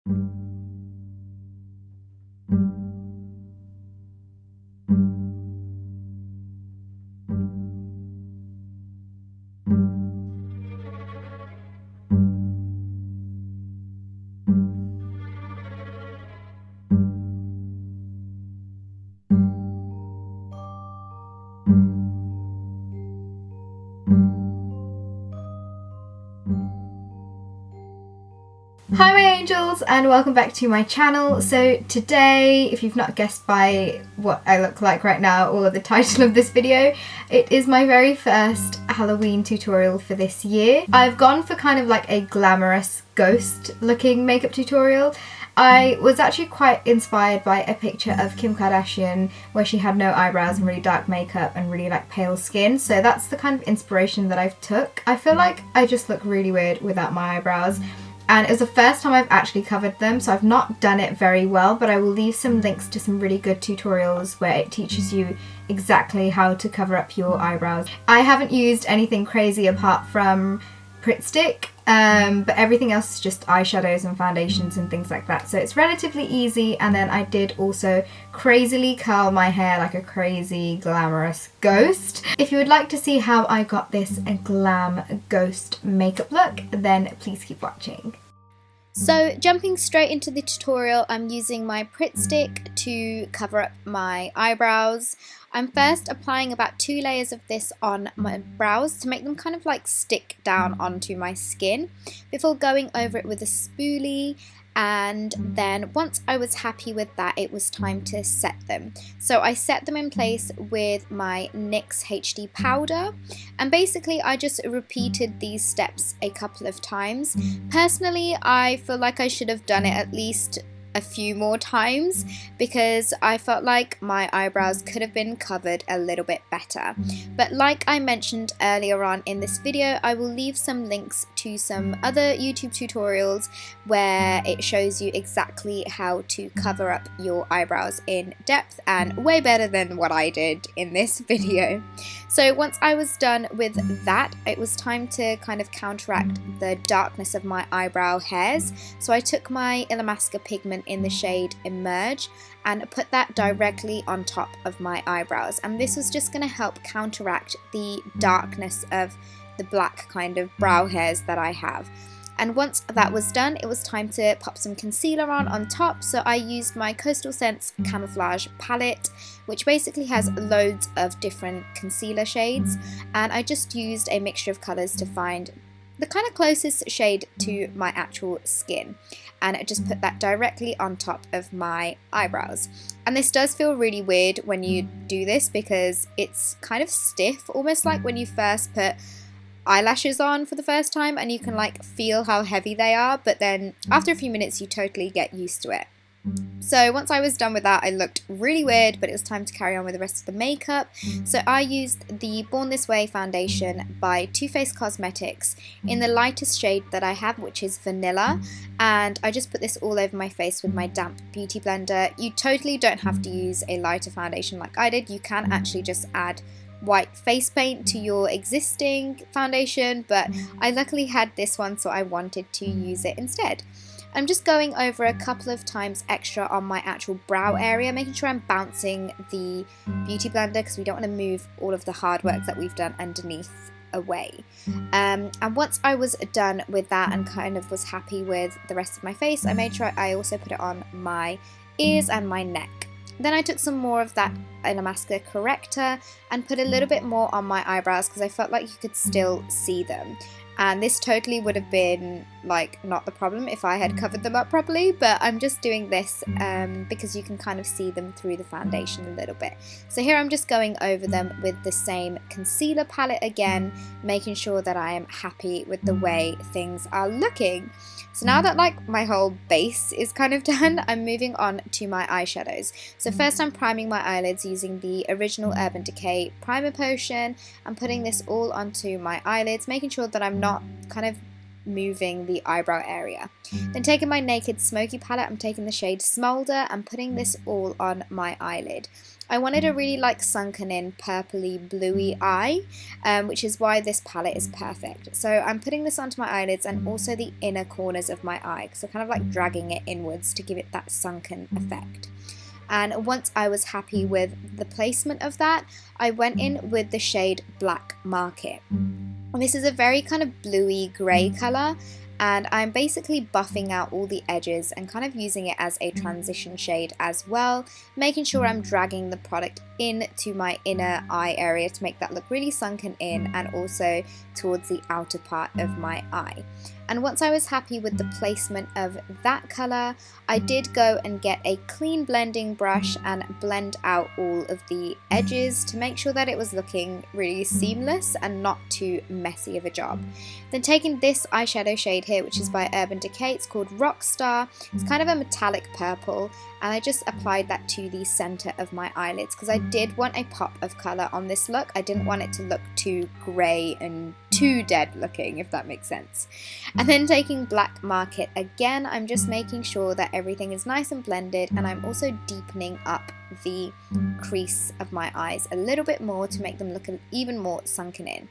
Hi my angels, and welcome back to my channel. So today, if you've not guessed by what I look like right now or the title of this video, it is my very first Halloween tutorial for this year. I've gone for kind of like a glamorous ghost looking makeup tutorial. I was actually quite inspired by a picture of Kim Kardashian where she had no eyebrows and really dark makeup and really like pale skin, so that's the kind of inspiration that I've took. I feel like I just look really weird without my eyebrows. And it was the first time I've actually covered them, so I've not done it very well, but I will leave some links to some really good tutorials where it teaches you exactly how to cover up your eyebrows. I haven't used anything crazy apart from Pritt Stick, but everything else is just eyeshadows and foundations and things like that, so it's relatively easy. And then I did also crazily curl my hair like a crazy glamorous ghost. If you would like to see how I got this glam ghost makeup look, then please keep watching. So jumping straight into the tutorial, I'm using my Pritt Stick to cover up my eyebrows. I'm first applying about 2 layers of this on my brows to make them kind of like stick down onto my skin before going over it with a spoolie. And then once I was happy with that, it was time to set them. So I set them in place with my NYX HD Powder, and basically I just repeated these steps a couple of times. Personally, I feel like I should have done it at least a few more times because I felt like my eyebrows could have been covered a little bit better. But like I mentioned earlier on in this video, I will leave some links to some other YouTube tutorials where it shows you exactly how to cover up your eyebrows in depth, and way better than what I did in this video. So once I was done with that, it was time to kind of counteract the darkness of my eyebrow hairs. So I took my Illamasqua pigment in the shade Emerge and put that directly on top of my eyebrows, and this was just going to help counteract the darkness of the black kind of brow hairs that I have. And once that was done, it was time to pop some concealer on top. So I used my Coastal Scents Camouflage palette, which basically has loads of different concealer shades, and I just used a mixture of colours to find the kind of closest shade to my actual skin, and I just put that directly on top of my eyebrows. And this does feel really weird when you do this because it's kind of stiff, almost like when you first put eyelashes on for the first time and you can like feel how heavy they are, but then after a few minutes you totally get used to it. So once I was done with that, I looked really weird, but it was time to carry on with the rest of the makeup. So I used the Born This Way foundation by Too Faced Cosmetics in the lightest shade that I have, which is Vanilla, and I just put this all over my face with my damp beauty blender. You totally don't have to use a lighter foundation like I did. You can actually just add white face paint to your existing foundation, but I luckily had this one, so I wanted to use it instead. I'm just going over a couple of times extra on my actual brow area, making sure I'm bouncing the beauty blender because we don't want to move all of the hard work that we've done underneath away. And once I was done with that and kind of was happy with the rest of my face, I made sure I also put it on my ears and my neck. Then I took some more of that Illamasqua corrector and put a little bit more on my eyebrows because I felt like you could still see them. And this totally would have been like not the problem if I had covered them up properly, but I'm just doing this because you can kind of see them through the foundation a little bit. So here I'm just going over them with the same concealer palette again, making sure that I am happy with the way things are looking. So now that like my whole base is kind of done, I'm moving on to my eyeshadows. So first I'm priming my eyelids using the original Urban Decay primer potion. I'm putting this all onto my eyelids, making sure that I'm not kind of moving the eyebrow area. Then taking my Naked Smokey palette, I'm taking the shade Smolder and putting this all on my eyelid. I wanted a really like sunken in purpley bluey eye, which is why this palette is perfect. So I'm putting this onto my eyelids and also the inner corners of my eye, so kind of like dragging it inwards to give it that sunken effect. And once I was happy with the placement of that, I went in with the shade Black Market. And this is a very kind of bluey grey colour, and I'm basically buffing out all the edges and kind of using it as a transition shade as well, making sure I'm dragging the product into my inner eye area to make that look really sunken in and also towards the outer part of my eye. And once I was happy with the placement of that colour, I did go and get a clean blending brush and blend out all of the edges to make sure that it was looking really seamless and not too messy of a job. Then taking this eyeshadow shade here, which is by Urban Decay, it's called Rockstar. It's kind of a metallic purple, and I just applied that to the centre of my eyelids because I did want a pop of colour on this look. I didn't want it to look too grey and too dead looking, if that makes sense. And then taking Black Market again, I'm just making sure that everything is nice and blended, and I'm also deepening up the crease of my eyes a little bit more to make them look even more sunken in.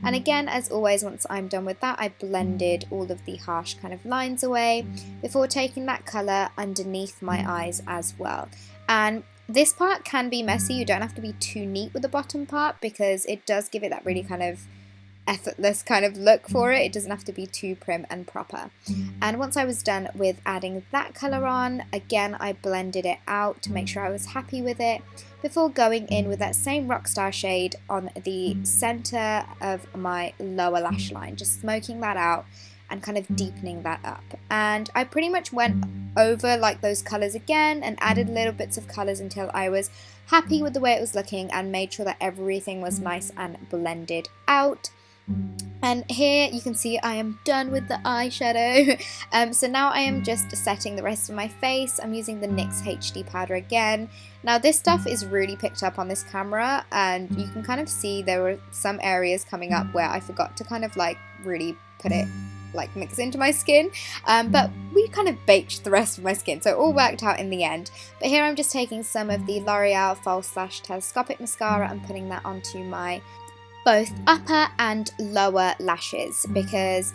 And again, as always, once I'm done with that, I blended all of the harsh kind of lines away before taking that colour underneath my eyes as well. And this part can be messy, you don't have to be too neat with the bottom part because it does give it that really kind of effortless kind of look for it. It doesn't have to be too prim and proper. And once I was done with adding that colour on, again I blended it out to make sure I was happy with it before going in with that same Rockstar shade on the centre of my lower lash line, just smoking that out and kind of deepening that up. And I pretty much went over like those colours again and added little bits of colours until I was happy with the way it was looking and made sure that everything was nice and blended out. And here you can see I am done with the eyeshadow. So now I am just setting the rest of my face. I'm using the NYX HD Powder again. Now this stuff is really picked up on this camera, and you can kind of see there were some areas coming up where I forgot to kind of like really put it, like mix into my skin, but we kind of baked the rest of my skin, so it all worked out in the end. But here I'm just taking some of the L'Oreal False Lash Telescopic Mascara and putting that onto my both upper and lower lashes because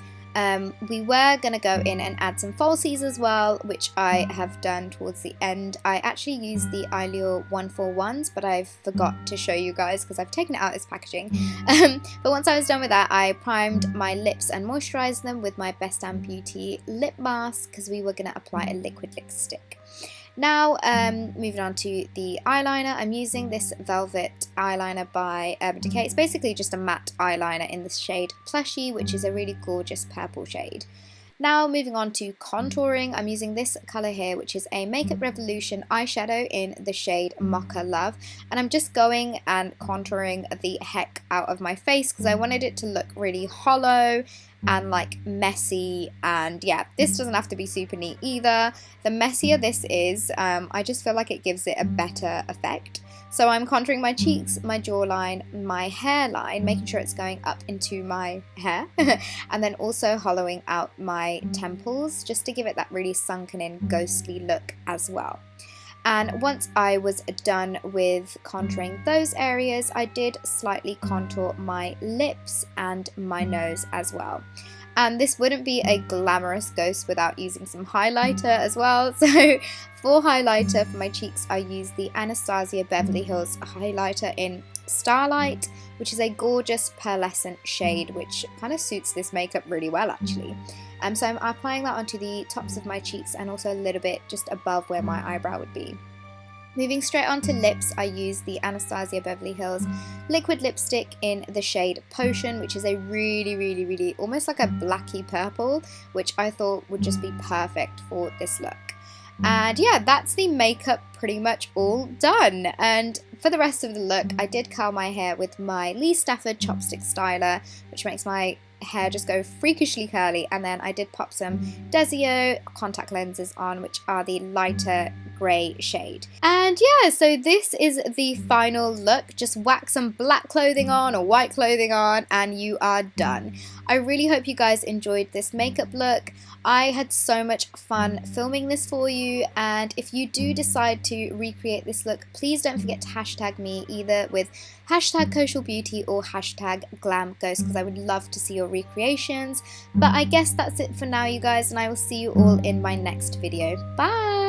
we were going to go in and add some falsies as well, which I have done towards the end. I actually used the Eyelure 141s, but I forgot to show you guys because I've taken it out of its packaging. But once I was done with that, I primed my lips and moisturised them with my Best Damn Beauty lip mask because we were going to apply a liquid lipstick. Now, moving on to the eyeliner, I'm using this Velvet eyeliner by Urban Decay. It's basically just a matte eyeliner in the shade Plushie, which is a really gorgeous purple shade. Now, moving on to contouring, I'm using this colour here, which is a Makeup Revolution eyeshadow in the shade Mocha Love. And I'm just going and contouring the heck out of my face because I wanted it to look really hollow and like messy, and yeah, this doesn't have to be super neat either. The messier this is, I just feel like it gives it a better effect. So I'm contouring my cheeks, my jawline, my hairline, making sure it's going up into my hair, and then also hollowing out my temples just to give it that really sunken in ghostly look as well. And once I was done with contouring those areas, I did slightly contour my lips and my nose as well. And this wouldn't be a glamorous ghost without using some highlighter as well. So for highlighter for my cheeks, I used the Anastasia Beverly Hills highlighter in Starlight, which is a gorgeous pearlescent shade, which kind of suits this makeup really well actually. So I'm applying that onto the tops of my cheeks and also a little bit just above where my eyebrow would be. Moving straight onto lips, I use the Anastasia Beverly Hills liquid lipstick in the shade Potion, which is a really almost like a blacky purple, which I thought would just be perfect for this look. And yeah, that's the makeup pretty much all done. And for the rest of the look, I did curl my hair with my Lee Stafford chopstick styler, which makes my hair just go freakishly curly, and then I did pop some Desio contact lenses on, which are the lighter grey shade. And yeah, so this is the final look. Just whack some black clothing on or white clothing on and you are done. I really hope you guys enjoyed this makeup look. I had so much fun filming this for you, and if you do decide to recreate this look, please don't forget to hashtag me either with hashtag Kaushal Beauty or hashtag GLAM Ghost, because I would love to see your recreations. But I guess that's it for now, you guys, and I will see you all in my next video. Bye!